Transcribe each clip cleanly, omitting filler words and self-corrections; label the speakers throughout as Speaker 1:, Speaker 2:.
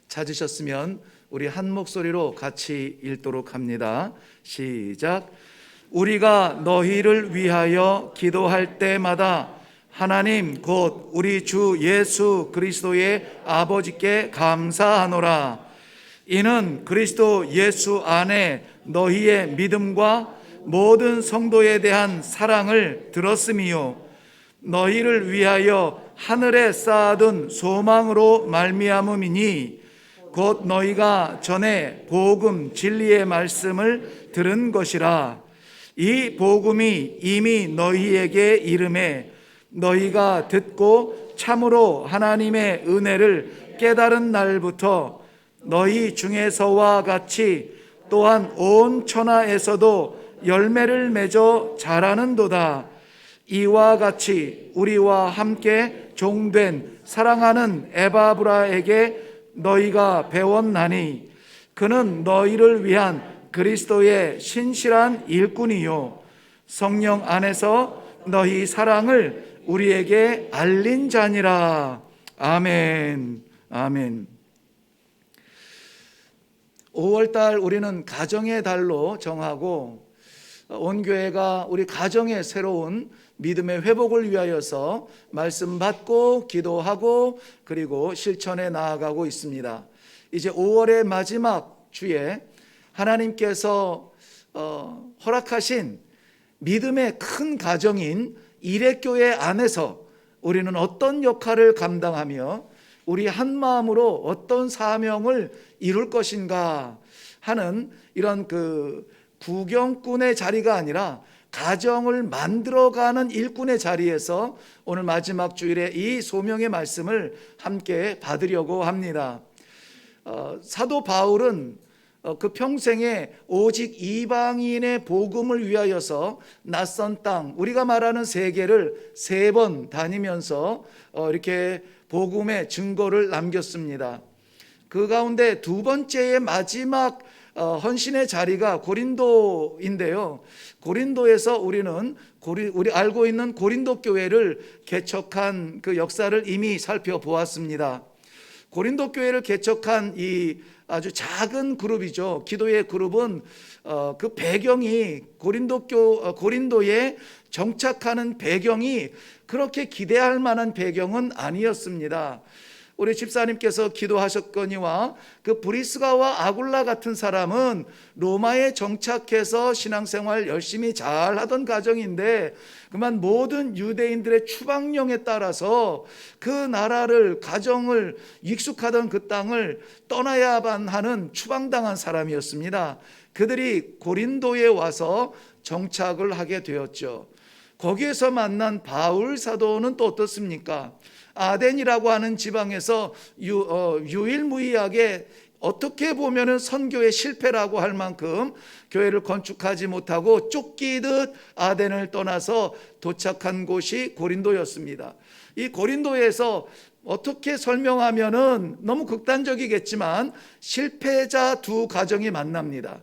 Speaker 1: 찾으셨으면 우리 한 목소리로 같이 읽도록 합니다. 시작. 우리가 너희를 위하여 기도할 때마다 하나님 곧 우리 주 예수 그리스도의 아버지께 감사하노라. 이는 그리스도 예수 안에 너희의 믿음과 모든 성도에 대한 사랑을 들었음이요 너희를 위하여 하늘에 쌓아둔 소망으로 말미암음이니 곧 너희가 전에 복음 진리의 말씀을 들은 것이라. 이 복음이 이미 너희에게 이름에 너희가 듣고 참으로 하나님의 은혜를 깨달은 날부터 너희 중에서와 같이 또한 온 천하에서도 열매를 맺어 자라는도다. 이와 같이 우리와 함께 종된 사랑하는 에바브라에게 너희가 배웠나니 그는 너희를 위한 그리스도의 신실한 일꾼이요 성령 안에서 너희 사랑을 우리에게 알린 자니라. 아멘. 아멘. 5월달 우리는 가정의 달로 정하고 온 교회가 우리 가정의 새로운 믿음의 회복을 위하여서 말씀 받고 기도하고 그리고 실천해 나아가고 있습니다. 이제 5월의 마지막 주에 하나님께서 허락하신 믿음의 큰 가정인 일회교회 안에서 우리는 어떤 역할을 감당하며 우리 한 마음으로 어떤 사명을 이룰 것인가 하는 이런 구경꾼의 자리가 아니라 가정을 만들어가는 일꾼의 자리에서 오늘 마지막 주일에 이 소명의 말씀을 함께 받으려고 합니다. 사도 바울은 그 평생에 오직 이방인의 복음을 위하여서 낯선 땅, 우리가 말하는 세계를 3번 다니면서 이렇게 복음의 증거를 남겼습니다. 그 가운데 두 번째의 마지막 헌신의 자리가 고린도인데요. 고린도에서 우리는 우리 알고 있는 고린도 교회를 개척한 그 역사를 이미 살펴보았습니다. 고린도 교회를 개척한 이 아주 작은 그룹이죠. 기도의 그룹은 그 배경이 고린도에 정착하는 배경이 그렇게 기대할 만한 배경은 아니었습니다. 우리 집사님께서 기도하셨거니와 그 브리스가와 아굴라 같은 사람은 로마에 정착해서 신앙생활 열심히 잘하던 가정인데 그만 모든 유대인들의 추방령에 따라서 그 나라를 가정을 익숙하던 그 땅을 떠나야만 하는 추방당한 사람이었습니다. 그들이 고린도에 와서 정착을 하게 되었죠. 거기에서 만난 바울 사도는 또 어떻습니까? 아덴이라고 하는 지방에서 유일무이하게 어떻게 보면 선교의 실패라고 할 만큼 교회를 건축하지 못하고 쫓기듯 아덴을 떠나서 도착한 곳이 고린도였습니다. 이 고린도에서 어떻게 설명하면은 너무 극단적이겠지만 실패자 두 가정이 만납니다.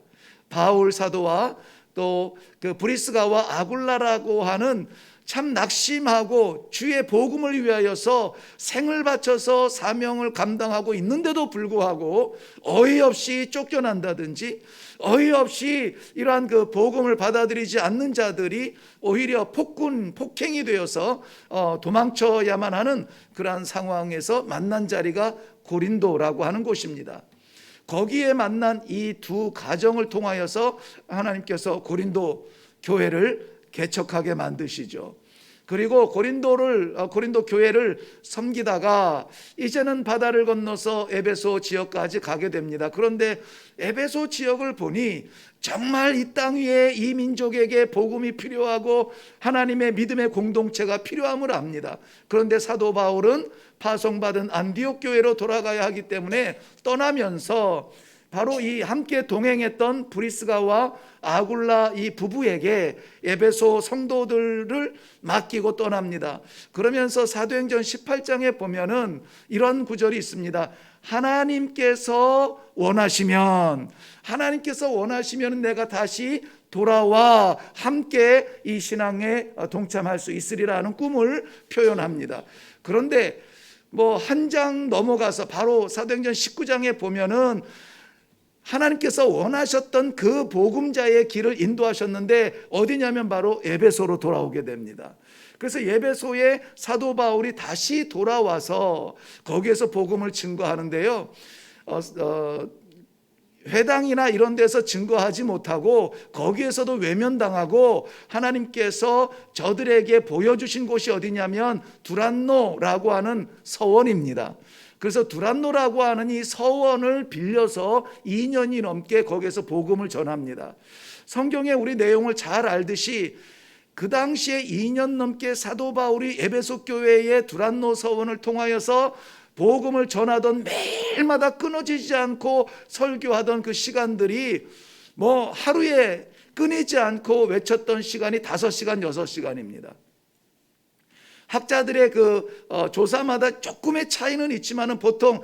Speaker 1: 바울 사도와 또 그 브리스가와 아굴라라고 하는 참 낙심하고 주의 복음을 위하여서 생을 바쳐서 사명을 감당하고 있는데도 불구하고 어이없이 쫓겨난다든지 어이없이 이러한 그 복음을 받아들이지 않는 자들이 오히려 폭행이 되어서 도망쳐야만 하는 그러한 상황에서 만난 자리가 고린도라고 하는 곳입니다. 거기에 만난 이 두 가정을 통하여서 하나님께서 고린도 교회를 개척하게 만드시죠. 그리고 고린도 교회를 섬기다가 이제는 바다를 건너서 에베소 지역까지 가게 됩니다. 그런데 에베소 지역을 보니 정말 이 땅 위에 이 민족에게 복음이 필요하고 하나님의 믿음의 공동체가 필요함을 압니다. 그런데 사도 바울은 파송받은 안디옥 교회로 돌아가야 하기 때문에 떠나면서 바로 이 함께 동행했던 브리스가와 아굴라 이 부부에게 에베소 성도들을 맡기고 떠납니다. 그러면서 사도행전 18장에 보면은 이런 구절이 있습니다. 하나님께서 원하시면 내가 다시 돌아와 함께 이 신앙에 동참할 수 있으리라는 꿈을 표현합니다. 그런데 뭐 한 장 넘어가서 바로 사도행전 19장에 보면은 하나님께서 원하셨던 그 복음자의 길을 인도하셨는데 어디냐면 바로 에베소로 돌아오게 됩니다. 그래서 에베소에 사도 바울이 다시 돌아와서 거기에서 복음을 증거하는데요. 회당이나 이런 데서 증거하지 못하고 거기에서도 외면당하고 하나님께서 저들에게 보여주신 곳이 어디냐면 두란노라고 하는 서원입니다. 그래서 두란노라고 하는 이 서원을 빌려서 2년이 넘게 거기에서 복음을 전합니다. 성경에 우리 내용을 잘 알듯이 그 당시에 2년 넘게 사도 바울이 에베소 교회의 두란노 서원을 통하여서 복음을 전하던 매일마다 끊어지지 않고 설교하던 그 시간들이 뭐 하루에 끊이지 않고 외쳤던 시간이 5시간, 6시간입니다. 학자들의 그 조사마다 조금의 차이는 있지만은 보통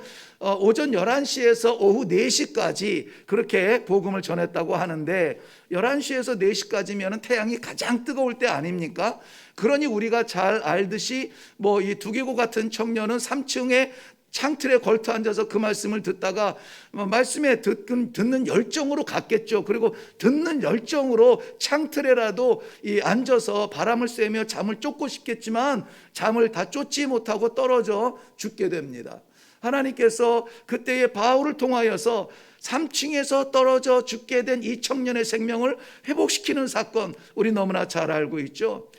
Speaker 1: 오전 11시에서 오후 4시까지 그렇게 복음을 전했다고 하는데 11시에서 4시까지면 태양이 가장 뜨거울 때 아닙니까? 그러니 우리가 잘 알듯이 뭐 이 두개고 같은 청년은 3층에 창틀에 걸터 앉아서 그 말씀을 듣다가 말씀에 듣는 열정으로 갔겠죠. 그리고 듣는 열정으로 창틀에라도 앉아서 바람을 쐬며 잠을 쫓고 싶겠지만 잠을 다 쫓지 못하고 떨어져 죽게 됩니다. 하나님께서 그때의 바울을 통하여서 3층에서 떨어져 죽게 된 이 청년의 생명을 회복시키는 사건, 우리 너무나 잘 알고 있죠.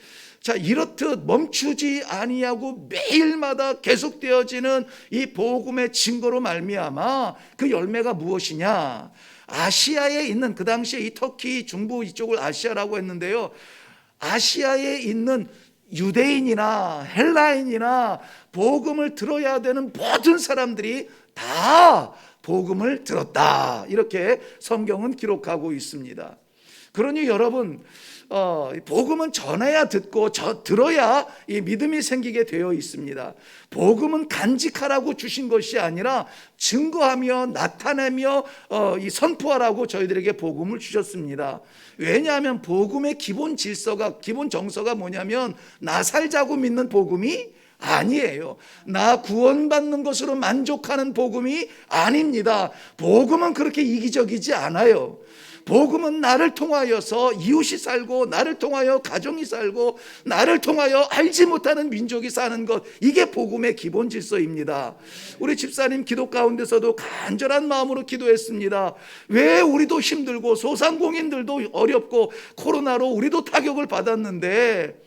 Speaker 1: 자, 이렇듯 멈추지 아니하고 매일마다 계속되어지는 이 복음의 증거로 말미암아 그 열매가 무엇이냐? 아시아에 있는, 그 당시에 이 터키 중부 이쪽을 아시아라고 했는데요, 아시아에 있는 유대인이나 헬라인이나 복음을 들어야 되는 모든 사람들이 다 복음을 들었다, 이렇게 성경은 기록하고 있습니다. 그러니 여러분, 복음은 전해야 듣고 들어야 이 믿음이 생기게 되어 있습니다. 복음은 간직하라고 주신 것이 아니라 증거하며 나타내며 이 선포하라고 저희들에게 복음을 주셨습니다. 왜냐하면 복음의 기본 질서가, 기본 정서가 뭐냐면 나 살자고 믿는 복음이 아니에요. 나 구원받는 것으로 만족하는 복음이 아닙니다. 복음은 그렇게 이기적이지 않아요. 복음은 나를 통하여서 이웃이 살고, 나를 통하여 가정이 살고, 나를 통하여 알지 못하는 민족이 사는 것, 이게 복음의 기본 질서입니다. 우리 집사님 기도 가운데서도 간절한 마음으로 기도했습니다. 왜 우리도 힘들고 소상공인들도 어렵고 코로나로 우리도 타격을 받았는데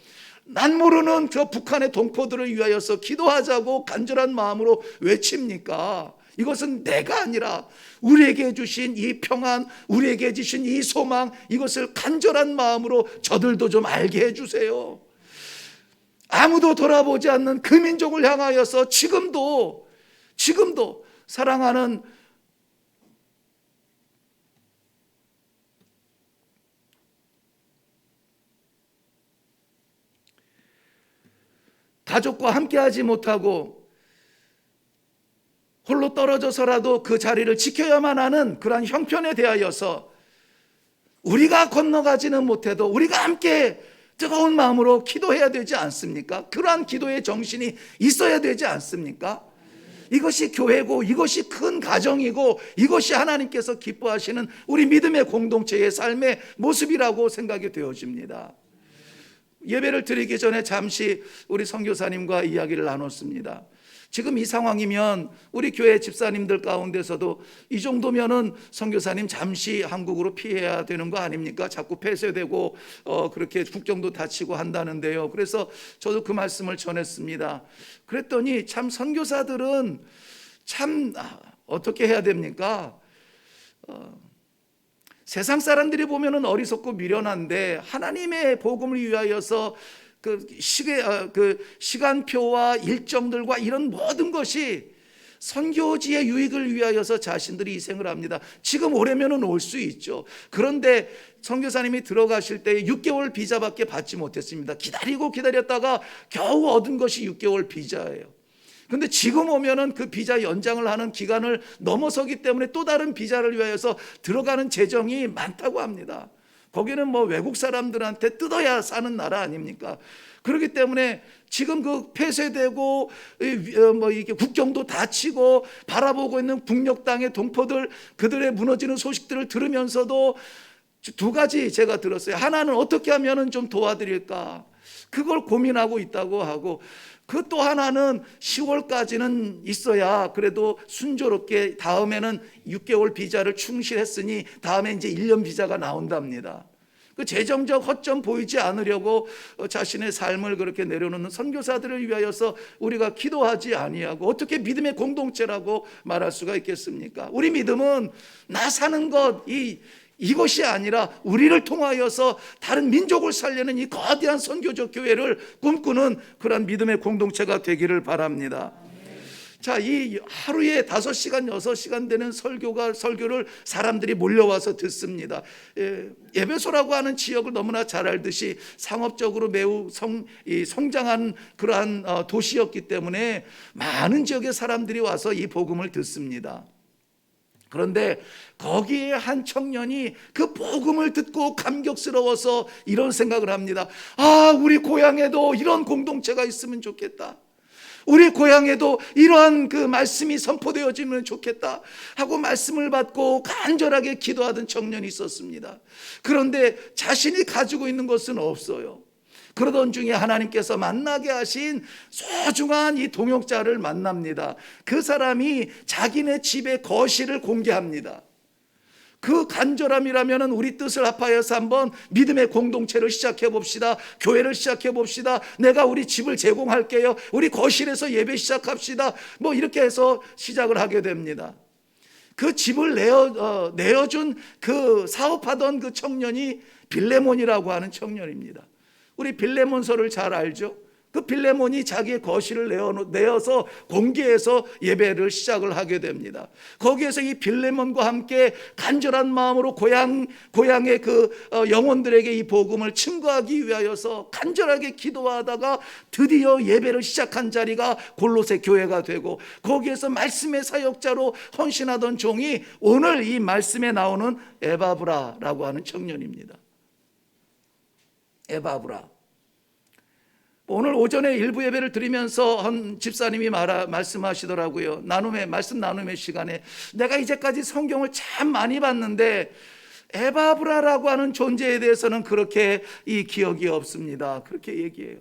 Speaker 1: 난 모르는 저 북한의 동포들을 위하여서 기도하자고 간절한 마음으로 외칩니까? 이것은 내가 아니라 우리에게 주신 이 평안, 우리에게 주신 이 소망, 이것을 간절한 마음으로 저들도 좀 알게 해주세요. 아무도 돌아보지 않는 그 민족을 향하여서 지금도 사랑하는 가족과 함께하지 못하고 홀로 떨어져서라도 그 자리를 지켜야만 하는 그러한 형편에 대하여서 우리가 건너가지는 못해도 우리가 함께 뜨거운 마음으로 기도해야 되지 않습니까? 그러한 기도의 정신이 있어야 되지 않습니까? 이것이 교회고, 이것이 큰 가정이고, 이것이 하나님께서 기뻐하시는 우리 믿음의 공동체의 삶의 모습이라고 생각이 되어집니다. 예배를 드리기 전에 잠시 우리 선교사님과 이야기를 나눴습니다. 지금 이 상황이면 우리 교회 집사님들 가운데서도 이 정도면은 선교사님 잠시 한국으로 피해야 되는 거 아닙니까? 자꾸 폐쇄되고 그렇게 국경도 닫히고 한다는데요. 그래서 저도 그 말씀을 전했습니다. 그랬더니 참 선교사들은 참 어떻게 해야 됩니까? 세상 사람들이 보면은 어리석고 미련한데 하나님의 복음을 위하여서 그 시간표와 일정들과 이런 모든 것이 선교지의 유익을 위하여서 자신들이 희생을 합니다. 지금 오려면은 올 수 있죠. 그런데 선교사님이 들어가실 때 6개월 비자밖에 받지 못했습니다. 기다렸다가 겨우 얻은 것이 6개월 비자예요. 근데 지금 오면은 그 비자 연장을 하는 기간을 넘어서기 때문에 또 다른 비자를 위하여서 들어가는 재정이 많다고 합니다. 거기는 뭐 외국 사람들한테 뜯어야 사는 나라 아닙니까? 그렇기 때문에 지금 그 폐쇄되고 뭐 이게 국경도 닫히고 바라보고 있는 북녘 땅의 동포들, 그들의 무너지는 소식들을 들으면서도 두 가지 제가 들었어요. 하나는 어떻게 하면은 좀 도와드릴까, 그걸 고민하고 있다고 하고, 그 또 하나는 10월까지는 있어야 그래도 순조롭게, 다음에는 6개월 비자를 충실했으니 다음에 이제 1년 비자가 나온답니다. 그 재정적 허점 보이지 않으려고 자신의 삶을 그렇게 내려놓는 선교사들을 위하여서 우리가 기도하지 아니하고 어떻게 믿음의 공동체라고 말할 수가 있겠습니까? 우리 믿음은 나 사는 것, 이것이 아니라 우리를 통하여서 다른 민족을 살리는 이 거대한 선교적 교회를 꿈꾸는 그런 믿음의 공동체가 되기를 바랍니다. 자, 이 하루에 5시간, 6시간 되는 설교를 사람들이 몰려와서 듣습니다. 에베소라고 하는 지역을 너무나 잘 알듯이 상업적으로 매우 성장한 그러한 도시였기 때문에 많은 지역의 사람들이 와서 이 복음을 듣습니다. 그런데 거기에 한 청년이 그 복음을 듣고 감격스러워서 이런 생각을 합니다. 우리 고향에도 이런 공동체가 있으면 좋겠다. 우리 고향에도 이러한 그 말씀이 선포되어지면 좋겠다 하고 말씀을 받고 간절하게 기도하던 청년이 있었습니다. 그런데 자신이 가지고 있는 것은 없어요. 그러던 중에 하나님께서 만나게 하신 소중한 이 동역자를 만납니다. 그 사람이 자기네 집의 거실을 공개합니다. 그 간절함이라면 우리 뜻을 합하여서 한번 믿음의 공동체를 시작해 봅시다. 교회를 시작해 봅시다. 내가 우리 집을 제공할게요. 우리 거실에서 예배 시작합시다. 뭐 이렇게 해서 시작을 하게 됩니다. 그 집을 내어준 그 사업하던 그 청년이 빌레몬이라고 하는 청년입니다. 우리 빌레몬서를 잘 알죠? 그 빌레몬이 자기의 거실을 내어서 공개해서 예배를 시작을 하게 됩니다. 거기에서 이 빌레몬과 함께 간절한 마음으로 고향의 그 영혼들에게 이 복음을 증거하기 위하여서 간절하게 기도하다가 드디어 예배를 시작한 자리가 골로새 교회가 되고, 거기에서 말씀의 사역자로 헌신하던 종이 오늘 이 말씀에 나오는 에바브라라고 하는 청년입니다. 에바브라. 오늘 오전에 일부 예배를 드리면서 한 집사님이 말씀하시더라고요. 말씀 나눔의 시간에 내가 이제까지 성경을 참 많이 봤는데 에바브라라고 하는 존재에 대해서는 그렇게 이 기억이 없습니다. 그렇게 얘기해요.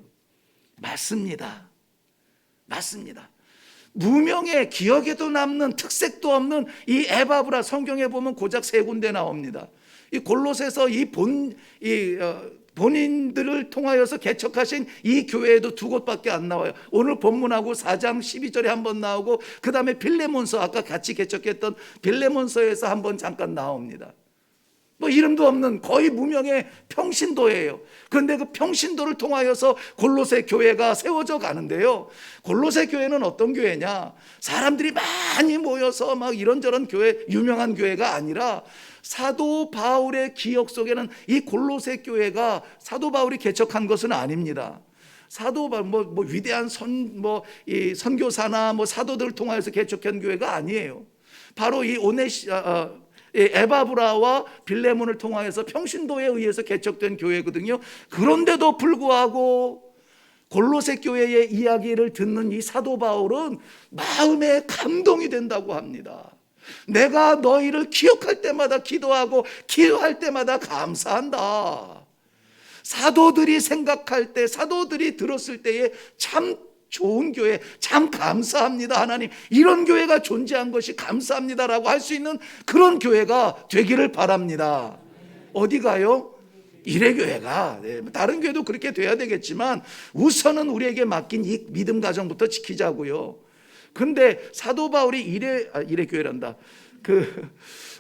Speaker 1: 맞습니다. 무명의 기억에도 남는 특색도 없는 이 에바브라, 성경에 보면 고작 3군데 나옵니다. 이 골로새서 본인들을 통하여서 개척하신 이 교회에도 2곳밖에 안 나와요. 오늘 본문하고 4장 12절에 한번 나오고, 그 다음에 빌레몬서, 아까 같이 개척했던 빌레몬서에서 한번 잠깐 나옵니다. 뭐 이름도 없는 거의 무명의 평신도예요. 그런데 그 평신도를 통하여서 골로새 교회가 세워져 가는데요, 골로새 교회는 어떤 교회냐, 사람들이 많이 모여서 막 이런저런 교회, 유명한 교회가 아니라 사도 바울의 기억 속에는 이 골로새 교회가 사도 바울이 개척한 것은 아닙니다. 사도 바울 뭐 위대한 이 선교사나 사도들을 통하여서 개척한 교회가 아니에요. 바로 이 에바브라와 빌레몬을 통하여서 평신도에 의해서 개척된 교회거든요. 그런데도 불구하고 골로새 교회의 이야기를 듣는 이 사도 바울은 마음에 감동이 된다고 합니다. 내가 너희를 기억할 때마다 기도하고 기도할 때마다 감사한다. 사도들이 생각할 때, 사도들이 들었을 때에 참 좋은 교회, 참 감사합니다 하나님, 이런 교회가 존재한 것이 감사합니다라고 할 수 있는 그런 교회가 되기를 바랍니다. 어디가요? 이레교회가. 다른 교회도 그렇게 돼야 되겠지만 우선은 우리에게 맡긴 이 믿음 가정부터 지키자고요. 근데 사도 바울이 이레교회란다.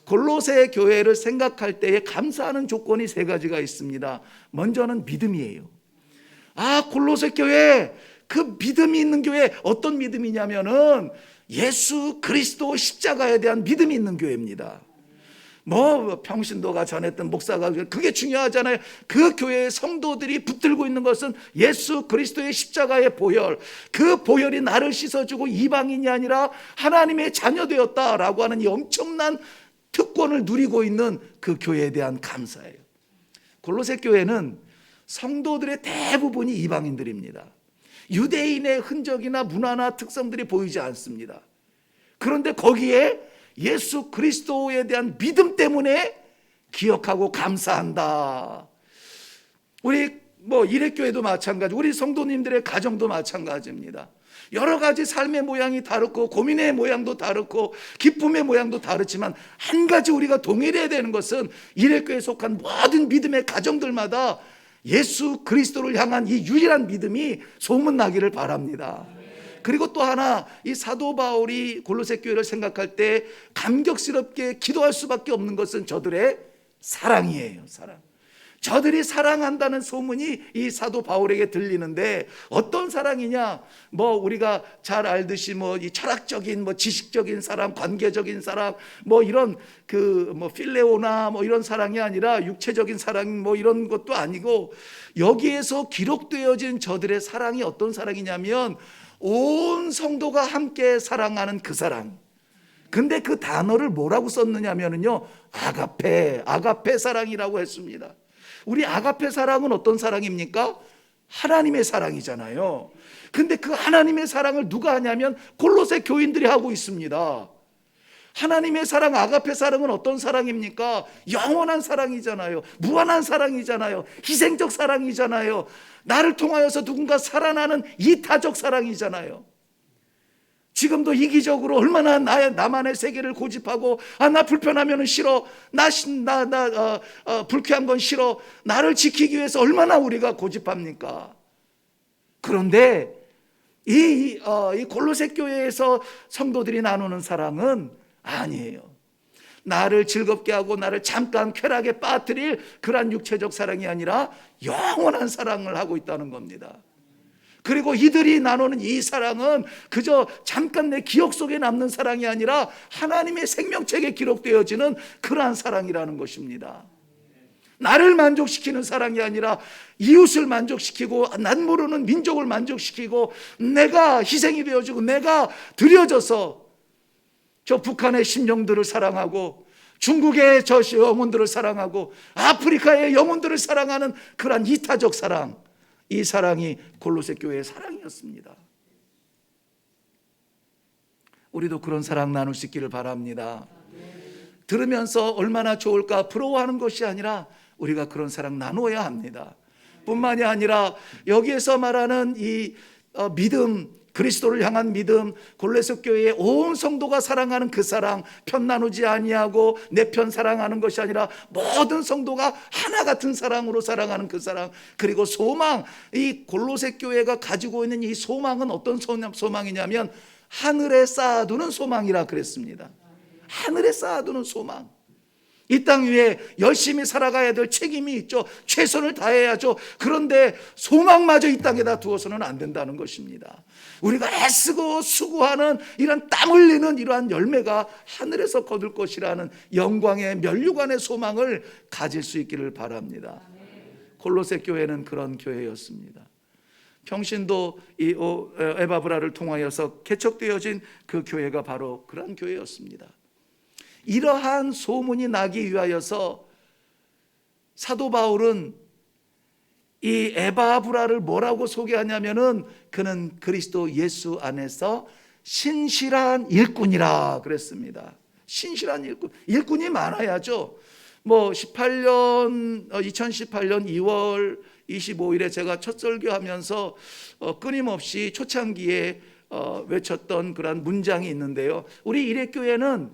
Speaker 1: 골로새 교회를 생각할 때에 감사하는 조건이 3가지가 있습니다. 먼저는 믿음이에요. 골로새 교회, 그 믿음이 있는 교회, 어떤 믿음이냐면은 예수 그리스도 십자가에 대한 믿음이 있는 교회입니다. 평신도가 전했던 목사가, 그게 중요하잖아요. 그 교회의 성도들이 붙들고 있는 것은 예수 그리스도의 십자가의 보혈, 그 보혈이 나를 씻어주고 이방인이 아니라 하나님의 자녀 되었다라고 하는 이 엄청난 특권을 누리고 있는 그 교회에 대한 감사예요. 골로새 교회는 성도들의 대부분이 이방인들입니다. 유대인의 흔적이나 문화나 특성들이 보이지 않습니다. 그런데 거기에 예수 그리스도에 대한 믿음 때문에 기억하고 감사한다. 우리 일회교회도 마찬가지, 우리 성도님들의 가정도 마찬가지입니다. 여러 가지 삶의 모양이 다르고 고민의 모양도 다르고 기쁨의 모양도 다르지만 한 가지 우리가 동일해야 되는 것은 일회교회에 속한 모든 믿음의 가정들마다 예수 그리스도를 향한 이 유일한 믿음이 소문나기를 바랍니다. 그리고 또 하나, 이 사도 바울이 골로새 교회를 생각할 때 감격스럽게 기도할 수밖에 없는 것은 저들의 사랑이에요. 사랑. 저들이 사랑한다는 소문이 이 사도 바울에게 들리는데 어떤 사랑이냐? 우리가 잘 알듯이 이 철학적인 지식적인 사랑, 관계적인 사랑, 이런 필레오나 이런 사랑이 아니라 육체적인 사랑 이런 것도 아니고, 여기에서 기록되어진 저들의 사랑이 어떤 사랑이냐면 온 성도가 함께 사랑하는 그 사랑. 근데 그 단어를 뭐라고 썼느냐면요, 아가페 사랑이라고 했습니다. 우리 아가페 사랑은 어떤 사랑입니까? 하나님의 사랑이잖아요. 근데 그 하나님의 사랑을 누가 하냐면 골로새 교인들이 하고 있습니다. 하나님의 사랑, 아가페 사랑은 어떤 사랑입니까? 영원한 사랑이잖아요. 무한한 사랑이잖아요. 희생적 사랑이잖아요. 나를 통하여서 누군가 살아나는 이타적 사랑이잖아요. 지금도 이기적으로 얼마나 나만의 세계를 고집하고, 나 불편하면 싫어, 불쾌한 건 싫어, 나를 지키기 위해서 얼마나 우리가 고집합니까? 그런데 이 골로새 교회에서 성도들이 나누는 사랑은 아니에요. 나를 즐겁게 하고 나를 잠깐 쾌락에 빠뜨릴 그런 육체적 사랑이 아니라 영원한 사랑을 하고 있다는 겁니다. 그리고 이들이 나누는 이 사랑은 그저 잠깐 내 기억 속에 남는 사랑이 아니라 하나님의 생명책에 기록되어지는 그러한 사랑이라는 것입니다. 나를 만족시키는 사랑이 아니라 이웃을 만족시키고 난 모르는 민족을 만족시키고 내가 희생이 되어지고 내가 드려져서 저 북한의 심령들을 사랑하고 중국의 저 영혼들을 사랑하고 아프리카의 영혼들을 사랑하는 그러한 이타적 사랑, 이 사랑이 골로새 교회의 사랑이었습니다. 우리도 그런 사랑 나눌 수 있기를 바랍니다. 들으면서 얼마나 좋을까 부러워하는 것이 아니라 우리가 그런 사랑 나누어야 합니다. 뿐만이 아니라 여기에서 말하는 이 믿음, 그리스도를 향한 믿음, 골로새 교회의 온 성도가 사랑하는 그 사랑, 편 나누지 아니하고 내 편 사랑하는 것이 아니라 모든 성도가 하나 같은 사랑으로 사랑하는 그 사랑, 그리고 소망, 이 골로새 교회가 가지고 있는 이 소망은 어떤 소망이냐면 하늘에 쌓아두는 소망이라 그랬습니다. 하늘에 쌓아두는 소망. 이 땅 위에 열심히 살아가야 될 책임이 있죠. 최선을 다해야죠. 그런데 소망마저 이 땅에다 두어서는 안 된다는 것입니다. 우리가 애쓰고 수고하는 이런 땀 흘리는 이러한 열매가 하늘에서 거둘 것이라는 영광의 면류관의 소망을 가질 수 있기를 바랍니다. 골로새 교회는 그런 교회였습니다. 평신도 이 에바브라를 통하여서 개척되어진 그 교회가 바로 그런 교회였습니다. 이러한 소문이 나기 위하여서 사도 바울은 이 에바브라를 뭐라고 소개하냐면은 그는 그리스도 예수 안에서 신실한 일꾼이라 그랬습니다. 신실한 일꾼. 일꾼이 많아야죠. 2018년 2월 25일에 제가 첫 설교하면서 끊임없이 초창기에 외쳤던 그런 문장이 있는데요. 우리 일회교회는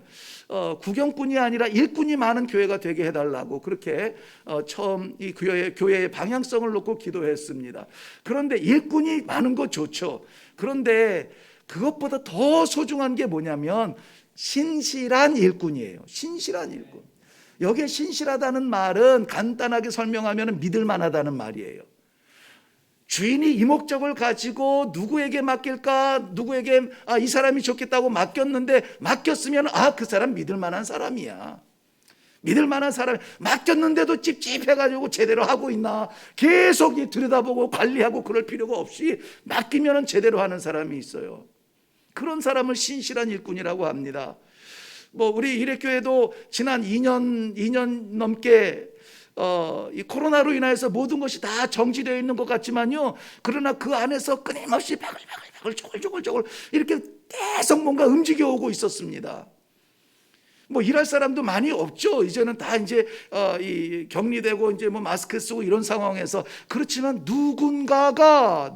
Speaker 1: 구경꾼이 아니라 일꾼이 많은 교회가 되게 해달라고 그렇게 처음 이 교회의 방향성을 놓고 기도했습니다. 그런데 일꾼이 많은 거 좋죠. 그런데 그것보다 더 소중한 게 뭐냐면 신실한 일꾼이에요. 신실한 일꾼. 여기에 신실하다는 말은 간단하게 설명하면 믿을 만하다는 말이에요. 주인이 이 목적을 가지고 누구에게 맡길까, 누구에게 이 사람이 좋겠다고 맡겼는데 맡겼으면 그 사람 믿을 만한 사람이야. 믿을 만한 사람. 맡겼는데도 찝찝해가지고 제대로 하고 있나 계속 들여다보고 관리하고 그럴 필요가 없이 맡기면 제대로 하는 사람이 있어요. 그런 사람을 신실한 일꾼이라고 합니다. 우리 일회교회도 지난 2년 넘게 이 코로나로 인해서 모든 것이 다 정지되어 있는 것 같지만요, 그러나 그 안에서 끊임없이 바글바글 조글조글 이렇게 계속 뭔가 움직여 오고 있었습니다. 뭐 일할 사람도 많이 없죠. 이제는 다 이제 이 격리되고 이제 뭐 마스크 쓰고 이런 상황에서. 그렇지만 누군가가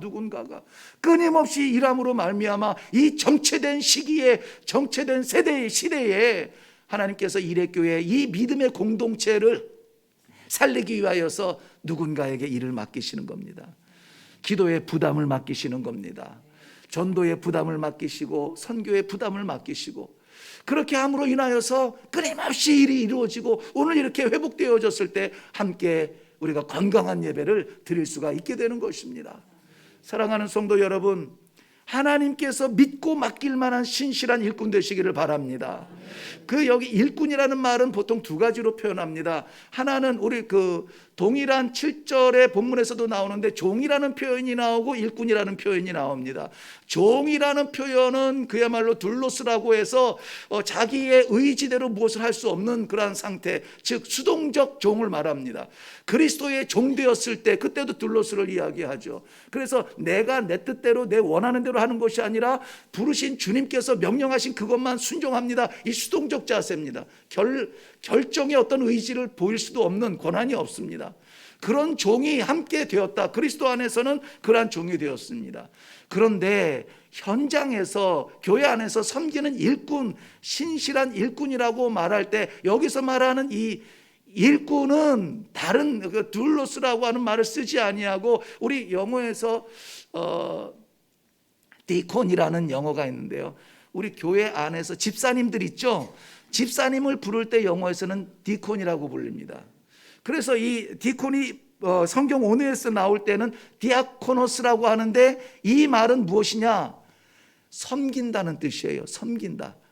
Speaker 1: 끊임없이 일함으로 말미암아 이 정체된 시기에, 정체된 세대의 시대에 하나님께서 이레교회 이 믿음의 공동체를 살리기 위하여서 누군가에게 일을 맡기시는 겁니다. 기도의 부담을 맡기시는 겁니다. 전도의 부담을 맡기시고 선교의 부담을 맡기시고, 그렇게 함으로 인하여서 끊임없이 일이 이루어지고 오늘 이렇게 회복되어졌을 때 함께 우리가 건강한 예배를 드릴 수가 있게 되는 것입니다. 사랑하는 성도 여러분, 하나님께서 믿고 맡길 만한 신실한 일꾼 되시기를 바랍니다. 여기 일꾼이라는 말은 보통 두 가지로 표현합니다. 하나는 우리 동일한 7절의 본문에서도 나오는데 종이라는 표현이 나오고 일꾼이라는 표현이 나옵니다. 종이라는 표현은 그야말로 둘로스라고 해서 자기의 의지대로 무엇을 할 수 없는 그러한 상태, 즉 수동적 종을 말합니다. 그리스도의 종 되었을 때 그때도 둘로스를 이야기하죠. 그래서 내가 내 뜻대로 내 원하는 대로 하는 것이 아니라 부르신 주님께서 명령하신 그것만 순종합니다. 이 수동적 자세입니다. 결정의 어떤 의지를 보일 수도 없는 권한이 없습니다. 그런 종이 함께 되었다. 그리스도 안에서는 그러한 종이 되었습니다. 그런데 현장에서 교회 안에서 섬기는 일꾼, 신실한 일꾼이라고 말할 때 여기서 말하는 이 일꾼은 다른 둘로스라고 하는 말을 쓰지 아니하고 우리 영어에서 디콘이라는 영어가 있는데요, 우리 교회 안에서 집사님들 있죠? 집사님을 부를 때 영어에서는 디콘이라고 불립니다. 그래서 이 디콘이 성경 온유에서 나올 때는 디아코노스라고 하는데 이 말은 무엇이냐? 섬긴다는 뜻이에요.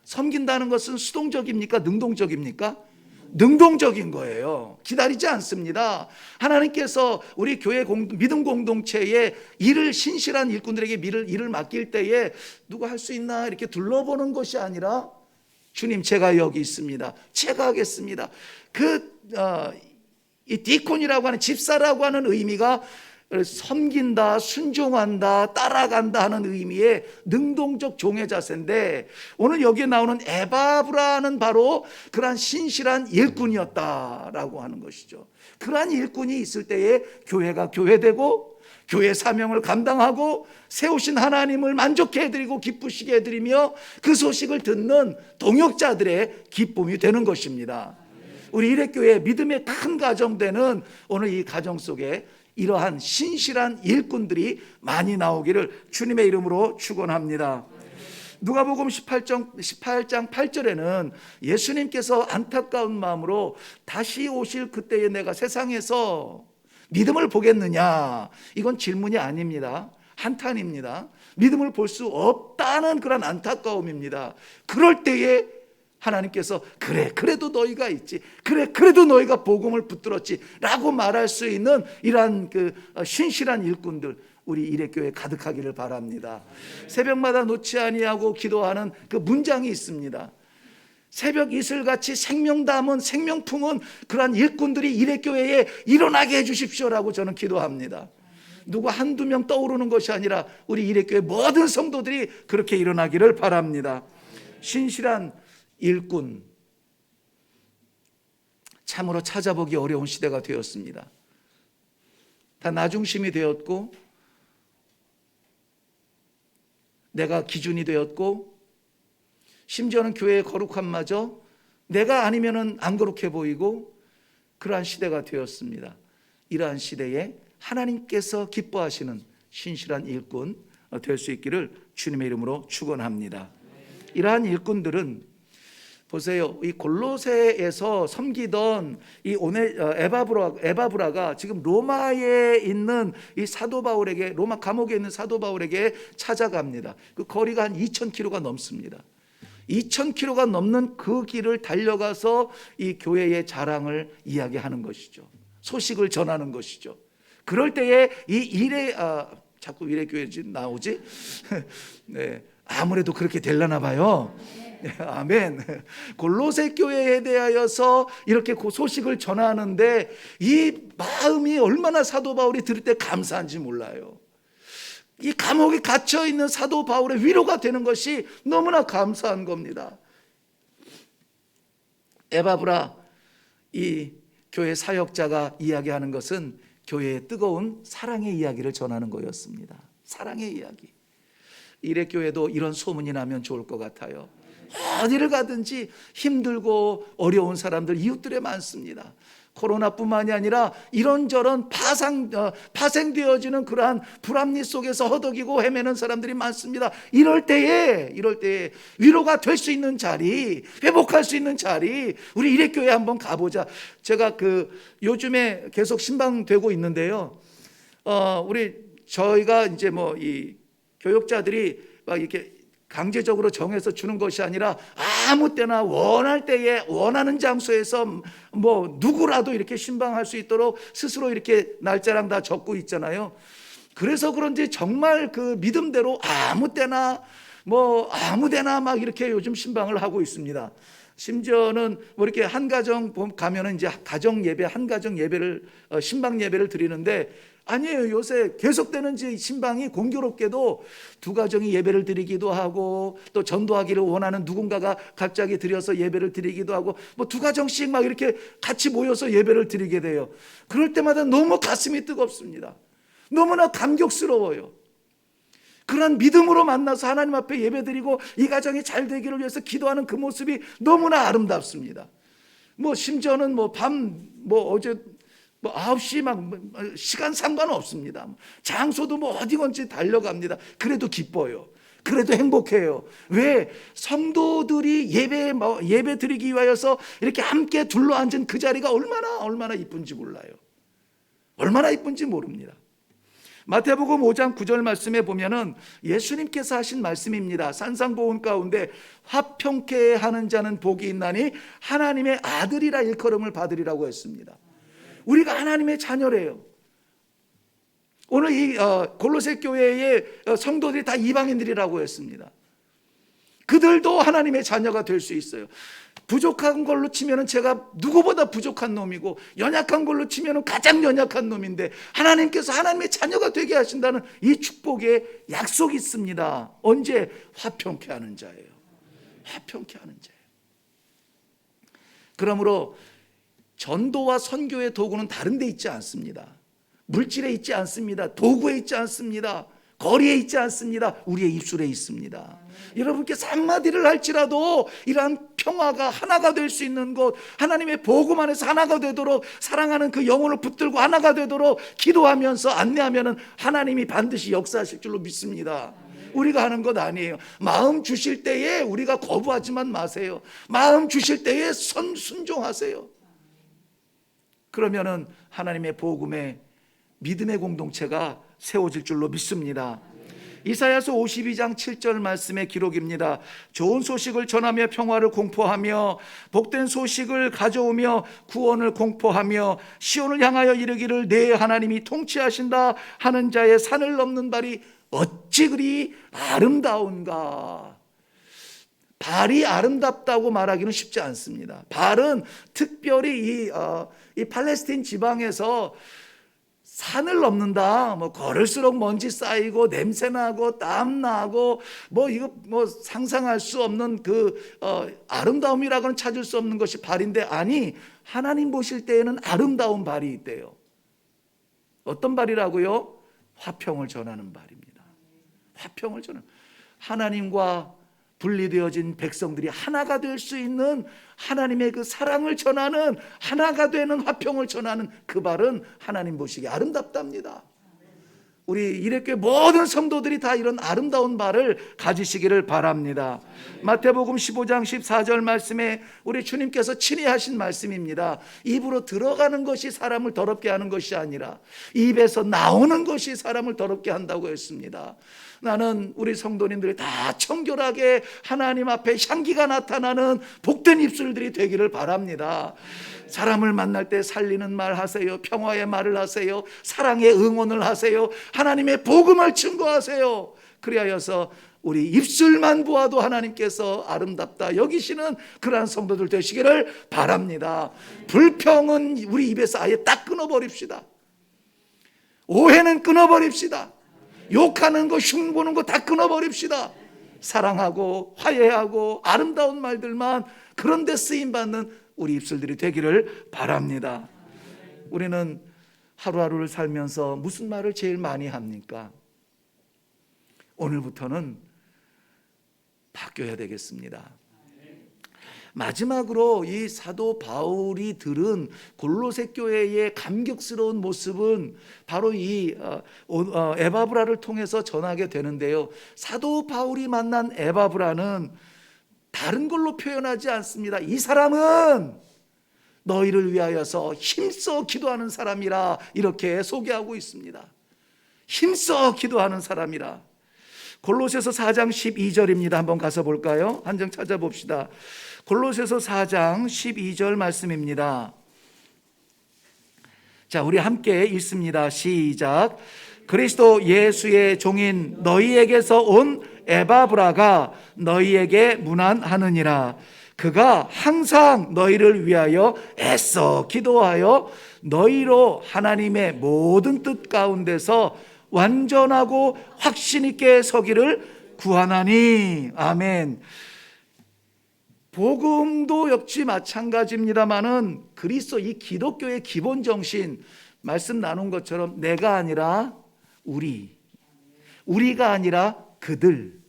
Speaker 1: 섬긴다는 것은 수동적입니까? 능동적입니까? 능동적인 거예요. 기다리지 않습니다. 하나님께서 우리 교회 믿음 공동체에 신실한 일꾼들에게 일을 맡길 때에 누가 할 수 있나 이렇게 둘러보는 것이 아니라 주님, 제가 여기 있습니다. 제가 하겠습니다. 이 디콘이라고 하는, 집사라고 하는 의미가 섬긴다, 순종한다, 따라간다 하는 의미의 능동적 종의 자세인데, 오늘 여기에 나오는 에바브라는 바로 그러한 신실한 일꾼이었다라고 하는 것이죠. 그러한 일꾼이 있을 때에 교회가 교회되고 교회 사명을 감당하고 세우신 하나님을 만족해 해드리고 기쁘시게 해드리며 그 소식을 듣는 동역자들의 기쁨이 되는 것입니다. 우리 이레교회 믿음의 큰 가정되는 오늘 이 가정 속에 이러한 신실한 일꾼들이 많이 나오기를 주님의 이름으로 축원합니다. 누가복음 18장 8절에는 예수님께서 안타까운 마음으로 다시 오실 그때에 내가 세상에서 믿음을 보겠느냐, 이건 질문이 아닙니다. 한탄입니다. 믿음을 볼 수 없다는 그런 안타까움입니다. 그럴 때에 하나님께서 그래도 너희가 있지, 그래도 너희가 복음을 붙들었지 라고 말할 수 있는 이러한 신실한 일꾼들 우리 이레교회에 가득하기를 바랍니다. 새벽마다 놓지 아니하고 기도하는 그 문장이 있습니다. 새벽 이슬같이 생명 담은, 생명 품은 그러한 일꾼들이 이레교회에 일어나게 해주십시오라고 저는 기도합니다. 누구 한두 명 떠오르는 것이 아니라 우리 이레교회 모든 성도들이 그렇게 일어나기를 바랍니다. 신실한 일꾼, 참으로 찾아보기 어려운 시대가 되었습니다. 다 나중심이 되었고 내가 기준이 되었고 심지어는 교회의 거룩함마저 내가 아니면은 안 거룩해 보이고 그러한 시대가 되었습니다. 이러한 시대에 하나님께서 기뻐하시는 신실한 일꾼 될 수 있기를 주님의 이름으로 축원합니다. 이러한 일꾼들은 보세요. 이 골로새에서 섬기던 이 에바브라가 지금 로마에 있는 이 사도 바울에게, 로마 감옥에 있는 사도 바울에게 찾아갑니다. 그 거리가 한 2,000km가 넘습니다. 2,000km가 넘는 그 길을 달려가서 이 교회의 자랑을 이야기하는 것이죠. 소식을 전하는 것이죠. 그럴 때에 자꾸 이레교회 나오지? 네, 아무래도 그렇게 되려나 봐요. 아멘. 골로새 교회에 대하여서 이렇게 그 소식을 전하는데 이 마음이 얼마나 사도 바울이 들을 때 감사한지 몰라요. 이 감옥에 갇혀 있는 사도 바울의 위로가 되는 것이 너무나 감사한 겁니다. 에바브라 이 교회 사역자가 이야기하는 것은 교회의 뜨거운 사랑의 이야기를 전하는 거였습니다. 사랑의 이야기. 이레교회도 이런 소문이 나면 좋을 것 같아요. 어디를 가든지 힘들고 어려운 사람들 이웃들에 많습니다. 코로나뿐만이 아니라 이런저런 파생되어지는 그러한 불합리 속에서 허덕이고 헤매는 사람들이 많습니다. 이럴 때에 위로가 될 수 있는 자리, 회복할 수 있는 자리, 우리 이레교회 한번 가보자. 제가 요즘에 계속 신방되고 있는데요. 저희가 이제 이 교역자들이 막 이렇게 강제적으로 정해서 주는 것이 아니라 아무 때나 원할 때에 원하는 장소에서 누구라도 이렇게 신방할 수 있도록 스스로 이렇게 날짜랑 다 적고 있잖아요. 그래서 그런지 정말 그 믿음대로 아무 때나 아무데나 막 이렇게 요즘 신방을 하고 있습니다. 심지어는 이렇게 한 가정 가면은 이제 가정 예배, 한 가정 예배를 신방 예배를 드리는데 아니에요. 요새 계속되는 신방이 공교롭게도 두 가정이 예배를 드리기도 하고 또 전도하기를 원하는 누군가가 갑자기 드려서 예배를 드리기도 하고 두 가정씩 막 이렇게 같이 모여서 예배를 드리게 돼요. 그럴 때마다 너무 가슴이 뜨겁습니다. 너무나 감격스러워요. 그런 믿음으로 만나서 하나님 앞에 예배드리고 이 가정이 잘 되기를 위해서 기도하는 그 모습이 너무나 아름답습니다. 심지어는 어제 9시 시간 상관없습니다. 장소도 어디건지 달려갑니다. 그래도 기뻐요. 그래도 행복해요. 왜? 성도들이 예배 드리기 위하여서 이렇게 함께 둘러앉은 그 자리가 얼마나 이쁜지 몰라요. 얼마나 이쁜지 모릅니다. 마태복음 5장 9절 말씀에 보면은 예수님께서 하신 말씀입니다. 산상보훈 가운데 화평케 하는 자는 복이 있나니 하나님의 아들이라 일컬음을 받으리라고 했습니다. 우리가 하나님의 자녀래요. 오늘 이 골로새 교회의 성도들이 다 이방인들이라고 했습니다. 그들도 하나님의 자녀가 될 수 있어요. 부족한 걸로 치면은 제가 누구보다 부족한 놈이고 연약한 걸로 치면은 가장 연약한 놈인데 하나님께서 하나님의 자녀가 되게 하신다는 이 축복의 약속이 있습니다. 언제? 화평케 하는 자예요. 화평케 하는 자예요. 그러므로 전도와 선교의 도구는 다른 데 있지 않습니다. 물질에 있지 않습니다. 도구에 있지 않습니다. 거리에 있지 않습니다. 우리의 입술에 있습니다. 여러분께서 한마디를 할지라도 이러한 평화가 하나가 될 수 있는 곳, 하나님의 복음 안에서 하나가 되도록 사랑하는 그 영혼을 붙들고 하나가 되도록 기도하면서 안내하면은 하나님이 반드시 역사하실 줄로 믿습니다. 우리가 하는 것 아니에요. 마음 주실 때에 우리가 거부하지만 마세요. 마음 주실 때에 순종하세요. 그러면은 하나님의 복음의 믿음의 공동체가 세워질 줄로 믿습니다. 이사야서 52장 7절 말씀의 기록입니다. 좋은 소식을 전하며 평화를 공포하며 복된 소식을 가져오며 구원을 공포하며 시온을 향하여 이르기를 내 하나님이 통치하신다 하는 자의 산을 넘는 발이 어찌 그리 아름다운가. 발이 아름답다고 말하기는 쉽지 않습니다. 발은 특별히 이 팔레스틴 지방에서 산을 넘는다. 걸을수록 먼지 쌓이고 냄새 나고 땀 나고 이거 상상할 수 없는 그 아름다움이라고는 찾을 수 없는 것이 발인데 아니 하나님 보실 때에는 아름다운 발이 있대요. 어떤 발이라고요? 화평을 전하는 발입니다. 화평을 전하는 하나님과 분리되어진 백성들이 하나가 될 수 있는 하나님의 그 사랑을 전하는 하나가 되는 화평을 전하는 그 발은 하나님 보시기에 아름답답니다. 우리 이레교회 모든 성도들이 다 이런 아름다운 발을 가지시기를 바랍니다. 마태복음 15장 14절 말씀에 우리 주님께서 친히 하신 말씀입니다. 입으로 들어가는 것이 사람을 더럽게 하는 것이 아니라 입에서 나오는 것이 사람을 더럽게 한다고 했습니다. 나는 우리 성도님들이 다 청결하게 하나님 앞에 향기가 나타나는 복된 입술들이 되기를 바랍니다. 사람을 만날 때 살리는 말 하세요. 평화의 말을 하세요. 사랑의 응원을 하세요. 하나님의 복음을 증거하세요. 그리하여서 우리 입술만 보아도 하나님께서 아름답다 여기시는 그러한 성도들 되시기를 바랍니다. 불평은 우리 입에서 아예 딱 끊어버립시다. 오해는 끊어버립시다. 욕하는 거, 흉보는 거 다 끊어버립시다. 사랑하고 화해하고 아름다운 말들만 그런 데 쓰임받는 우리 입술들이 되기를 바랍니다. 우리는 하루하루를 살면서 무슨 말을 제일 많이 합니까? 오늘부터는 바뀌어야 되겠습니다. 마지막으로 이 사도 바울이 들은 골로새 교회의 감격스러운 모습은 바로 이 에바브라를 통해서 전하게 되는데요. 사도 바울이 만난 에바브라는 다른 걸로 표현하지 않습니다. 이 사람은 너희를 위하여서 힘써 기도하는 사람이라 이렇게 소개하고 있습니다. 힘써 기도하는 사람이라. 골로새서 4장 12절입니다. 한번 가서 볼까요? 한 장 찾아봅시다. 골로새서 4장 12절 말씀입니다. 자, 우리 함께 읽습니다. 시작. 그리스도 예수의 종인 너희에게서 온 에바브라가 너희에게 문안하느니라. 그가 항상 너희를 위하여 애써 기도하여 너희로 하나님의 모든 뜻 가운데서 완전하고 확신 있게 서기를 구하나니. 아멘. 복음도 역시 마찬가지입니다만은 그리스도 이 기독교의 기본 정신 말씀 나눈 것처럼 내가 아니라 우리가 아니라 그들.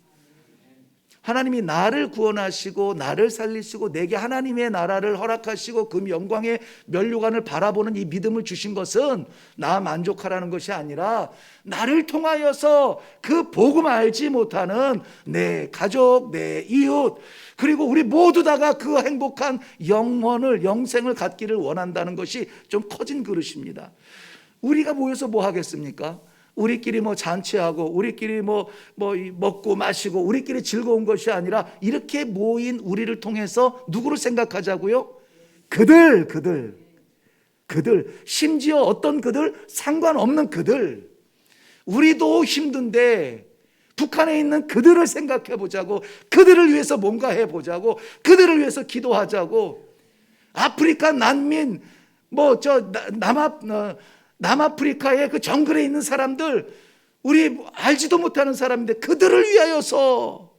Speaker 1: 하나님이 나를 구원하시고 나를 살리시고 내게 하나님의 나라를 허락하시고 그 영광의 면류관을 바라보는 이 믿음을 주신 것은 나 만족하라는 것이 아니라 나를 통하여서 그 복음 알지 못하는 내 가족, 내 이웃, 그리고 우리 모두 다가 그 행복한 영생을 갖기를 원한다는 것이 좀 커진 그릇입니다. 우리가 모여서 뭐 하겠습니까? 우리끼리 잔치하고 우리끼리 먹고 마시고 우리끼리 즐거운 것이 아니라 이렇게 모인 우리를 통해서 누구를 생각하자고요? 그들 심지어 어떤 그들? 상관없는 그들. 우리도 힘든데 북한에 있는 그들을 생각해 보자고, 그들을 위해서 뭔가 해보자고, 그들을 위해서 기도하자고. 아프리카 난민 남아프리카의 그 정글에 있는 사람들, 우리 알지도 못하는 사람인데 그들을 위하여서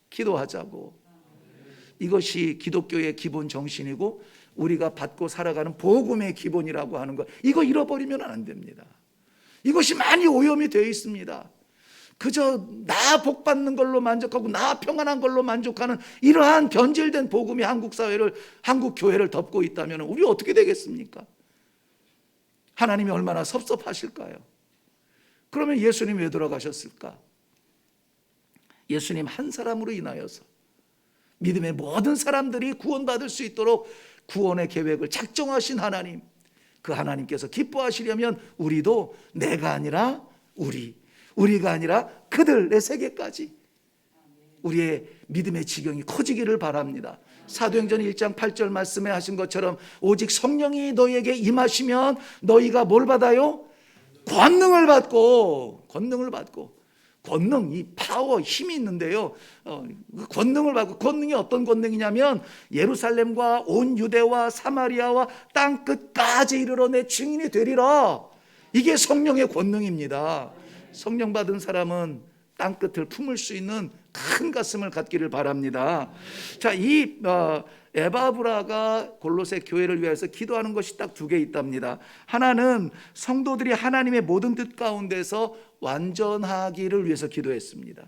Speaker 1: 기도하자고. 이것이 기독교의 기본 정신이고 우리가 받고 살아가는 복음의 기본이라고 하는 것, 이거 잃어버리면 안 됩니다. 이것이 많이 오염이 되어 있습니다. 그저 나 복 받는 걸로 만족하고 나 평안한 걸로 만족하는 이러한 변질된 복음이 한국 사회를, 한국 교회를 덮고 있다면 우리 어떻게 되겠습니까? 하나님이 얼마나 섭섭하실까요? 그러면 예수님 왜 돌아가셨을까? 예수님 한 사람으로 인하여서 믿음의 모든 사람들이 구원받을 수 있도록 구원의 계획을 작정하신 하나님, 그 하나님께서 기뻐하시려면 우리도 내가 아니라 우리가 아니라 그들의 세계까지 우리의 믿음의 지경이 커지기를 바랍니다. 사도행전 1장 8절 말씀에 하신 것처럼 오직 성령이 너희에게 임하시면 너희가 뭘 받아요? 권능을 받고 권능, 이 파워, 힘이 있는데요. 그 권능을 받고, 권능이 어떤 권능이냐면 예루살렘과 온 유대와 사마리아와 땅 끝까지 이르러 내 증인이 되리라. 이게 성령의 권능입니다. 성령 받은 사람은 땅 끝을 품을 수 있는 큰 가슴을 갖기를 바랍니다. 자, 이 에바브라가 골로새 교회를 위해서 기도하는 것이 딱 두 개 있답니다. 하나는 성도들이 하나님의 모든 뜻 가운데서 완전하기를 위해서 기도했습니다.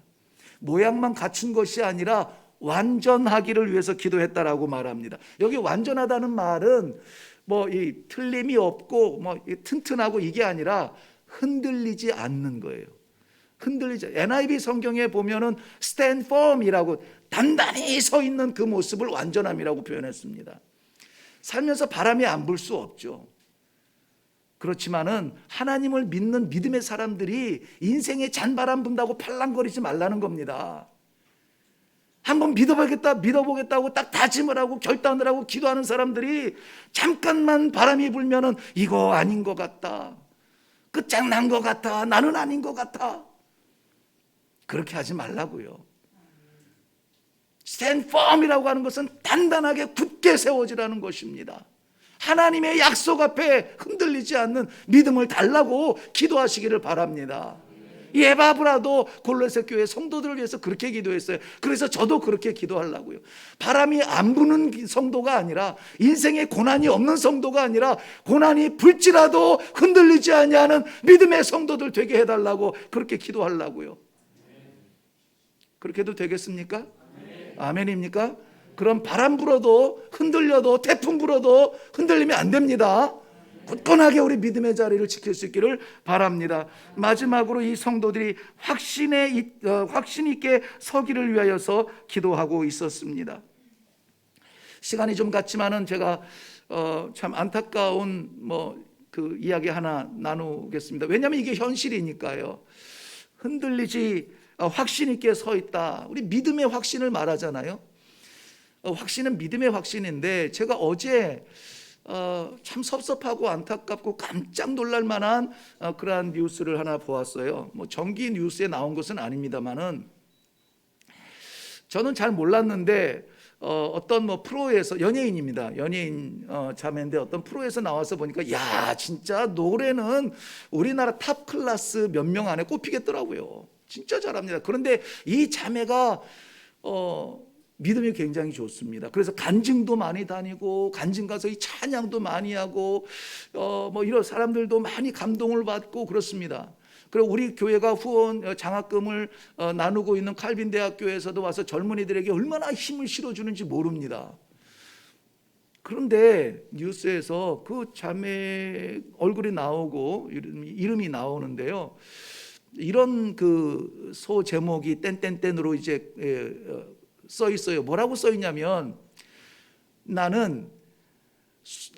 Speaker 1: 모양만 갖춘 것이 아니라 완전하기를 위해서 기도했다라고 말합니다. 여기 완전하다는 말은 이 틀림이 없고 튼튼하고 이게 아니라 흔들리지 않는 거예요. NIV 성경에 보면은 stand firm이라고 단단히 서 있는 그 모습을 완전함이라고 표현했습니다. 살면서 바람이 안 불 수 없죠. 그렇지만은 하나님을 믿는 믿음의 사람들이 인생에 잔바람 분다고 팔랑거리지 말라는 겁니다. 한번 믿어보겠다고 딱 다짐을 하고 결단을 하고 기도하는 사람들이 잠깐만 바람이 불면은 이거 아닌 것 같다, 끝장난 것 같아, 나는 아닌 것 같아, 그렇게 하지 말라고요. Stand firm이라고 하는 것은 단단하게 굳게 세워지라는 것입니다. 하나님의 약속 앞에 흔들리지 않는 믿음을 달라고 기도하시기를 바랍니다. 이 에바브라도 골로새 교회 성도들을 위해서 그렇게 기도했어요. 그래서 저도 그렇게 기도하려고요. 바람이 안 부는 성도가 아니라, 인생에 고난이 없는 성도가 아니라, 고난이 불지라도 흔들리지 아니하는 믿음의 성도들 되게 해달라고 그렇게 기도하려고요. 그렇게 해도 되겠습니까? 아멘입니까? 그럼 바람 불어도 흔들려도 태풍 불어도 흔들리면 안 됩니다. 굳건하게 우리 믿음의 자리를 지킬 수 있기를 바랍니다. 마지막으로 이 성도들이 확신 있게 서기를 위하여서 기도하고 있었습니다. 시간이 좀 갔지만은 제가 참 안타까운 그 이야기 하나 나누겠습니다. 왜냐하면 이게 현실이니까요. 흔들리지 확신 있게 서 있다. 우리 믿음의 확신을 말하잖아요. 확신은 믿음의 확신인데, 제가 어제 참 섭섭하고 안타깝고 깜짝 놀랄 만한 그러한 뉴스를 하나 보았어요. 정기 뉴스에 나온 것은 아닙니다만은, 저는 잘 몰랐는데 어떤 프로에서, 연예인입니다. 연예인 자매인데 어떤 프로에서 나와서 보니까, 야, 진짜 노래는 우리나라 탑 클래스 몇 명 안에 꼽히겠더라고요. 진짜 잘합니다. 그런데 이 자매가 믿음이 굉장히 좋습니다. 그래서 간증도 많이 다니고, 간증 가서 이 찬양도 많이 하고, 이런 사람들도 많이 감동을 받고 그렇습니다. 그리고 우리 교회가 후원 장학금을 나누고 있는 칼빈 대학교에서도 와서 젊은이들에게 얼마나 힘을 실어주는지 모릅니다. 그런데 뉴스에서 그 자매 얼굴이 나오고 이름이 나오는데요. 이런 그 소 제목이 땡땡땡으로 이제 써 있어요. 뭐라고 써 있냐면, 나는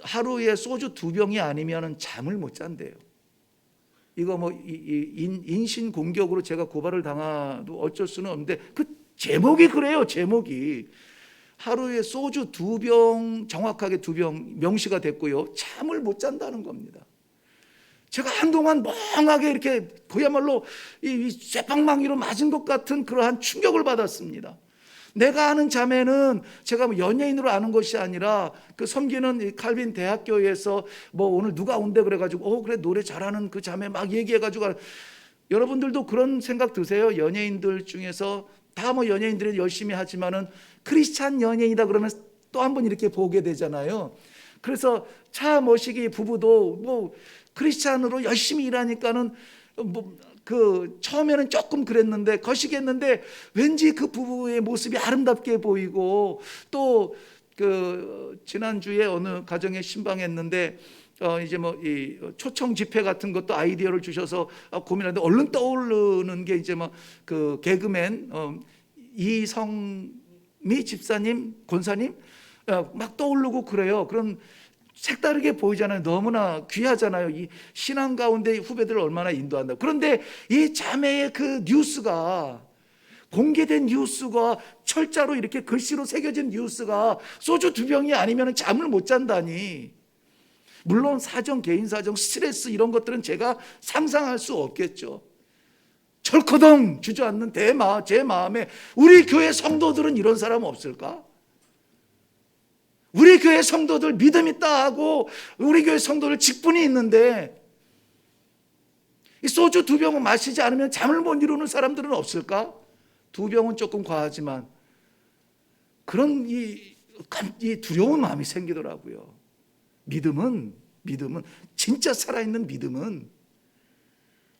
Speaker 1: 하루에 소주 2병이 아니면 잠을 못 잔대요. 이거 인신 공격으로 제가 고발을 당해도 어쩔 수는 없는데, 그 제목이 그래요. 제목이 하루에 소주 2병, 정확하게 2병 명시가 됐고요. 잠을 못 잔다는 겁니다. 제가 한동안 멍하게 이렇게 그야말로 이 쇠방망이로 맞은 것 같은 그러한 충격을 받았습니다. 내가 아는 자매는 제가 연예인으로 아는 것이 아니라, 그 섬기는 이 칼빈 대학교에서 오늘 누가 온대 그래가지고 그래 노래 잘하는 그 자매 막 얘기해가지고, 여러분들도 그런 생각 드세요? 연예인들 중에서 다 연예인들이 열심히 하지만은 크리스찬 연예인이다 그러면 또 한 번 이렇게 보게 되잖아요. 그래서 차 머시기 부부도 크리스찬으로 열심히 일하니까는 처음에는 조금 그랬는데 거시기했는데, 왠지 그 부부의 모습이 아름답게 보이고, 또 지난주에 어느 가정에 신방했는데 이제 이 초청 집회 같은 것도 아이디어를 주셔서 고민하는데, 얼른 떠오르는 게 이제 그 개그맨 이성미 집사님, 권사님 막 떠오르고 그래요. 그런 색다르게 보이잖아요. 너무나 귀하잖아요. 이 신앙 가운데 후배들을 얼마나 인도한다. 그런데 이 자매의 그 뉴스가, 공개된 뉴스가, 철자로 이렇게 글씨로 새겨진 뉴스가 소주 2병이 아니면 잠을 못 잔다니. 물론 사정, 개인 사정, 스트레스 이런 것들은 제가 상상할 수 없겠죠. 철커덩 주저앉는 제 마음에, 우리 교회 성도들은 이런 사람 없을까? 우리 교회 성도들 믿음 있다 하고, 우리 교회 성도들 직분이 있는데, 이 소주 2병은 마시지 않으면 잠을 못 이루는 사람들은 없을까? 2병은 조금 과하지만 그런 이 두려운 마음이 생기더라고요. 믿음은 진짜 살아있는 믿음은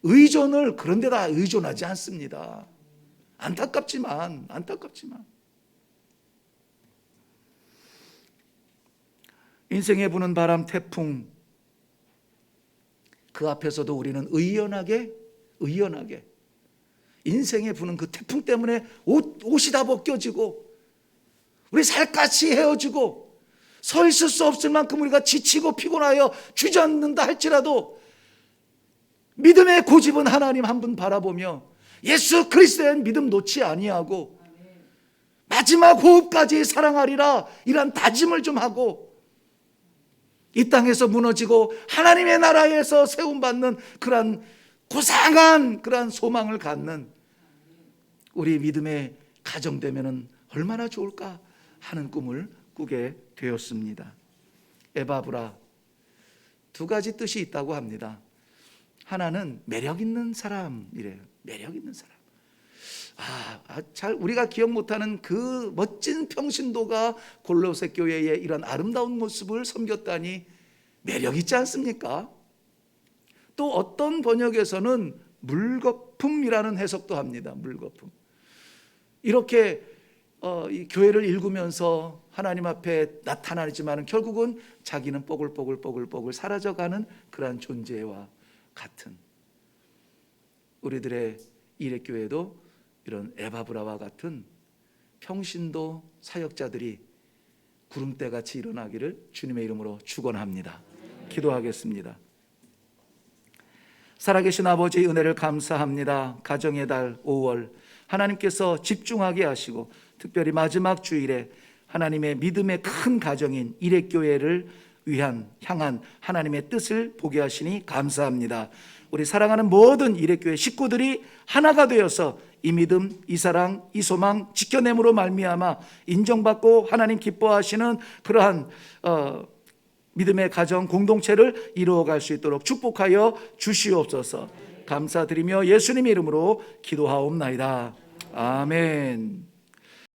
Speaker 1: 의존을 그런 데다 의존하지 않습니다. 안타깝지만 인생에 부는 바람, 태풍, 그 앞에서도 우리는 의연하게 인생에 부는 그 태풍 때문에 옷이 다 벗겨지고, 우리 살갗이 헤어지고, 서 있을 수 없을 만큼 우리가 지치고 피곤하여 주저앉는다 할지라도, 믿음의 고집은 하나님 한 분 바라보며 예수 그리스도의 믿음 놓지 아니하고 마지막 호흡까지 사랑하리라, 이런 다짐을 좀 하고, 이 땅에서 무너지고 하나님의 나라에서 세움받는 그러한 고상한 그러한 소망을 갖는 우리 믿음의 가정 되면은 얼마나 좋을까 하는 꿈을 꾸게 되었습니다. 에바브라, 두 가지 뜻이 있다고 합니다. 하나는 매력 있는 사람이래요. 매력 있는 사람. 잘 우리가 기억 못하는 그 멋진 평신도가 골로새 교회의 이런 아름다운 모습을 섬겼다니 매력 있지 않습니까? 또 어떤 번역에서는 물거품이라는 해석도 합니다. 물거품. 이렇게 이 교회를 읽으면서 하나님 앞에 나타나지만 결국은 자기는 뽀글뽀글 사라져가는 그러한 존재와 같은, 우리들의 이레교회도 이런 에바브라와 같은 평신도 사역자들이 구름대같이 일어나기를 주님의 이름으로 축원합니다. 기도하겠습니다. 살아계신 아버지의 은혜를 감사합니다. 가정의 달 5월 하나님께서 집중하게 하시고 특별히 마지막 주일에 하나님의 믿음의 큰 가정인 이레교회를 향한 하나님의 뜻을 보게 하시니 감사합니다. 우리 사랑하는 모든 이레교회 식구들이 하나가 되어서 이 믿음, 이 사랑, 이 소망 지켜냄으로 말미암아 인정받고 하나님 기뻐하시는 그러한 믿음의 가정 공동체를 이루어갈 수 있도록 축복하여 주시옵소서. 감사드리며 예수님의 이름으로 기도하옵나이다. 아멘.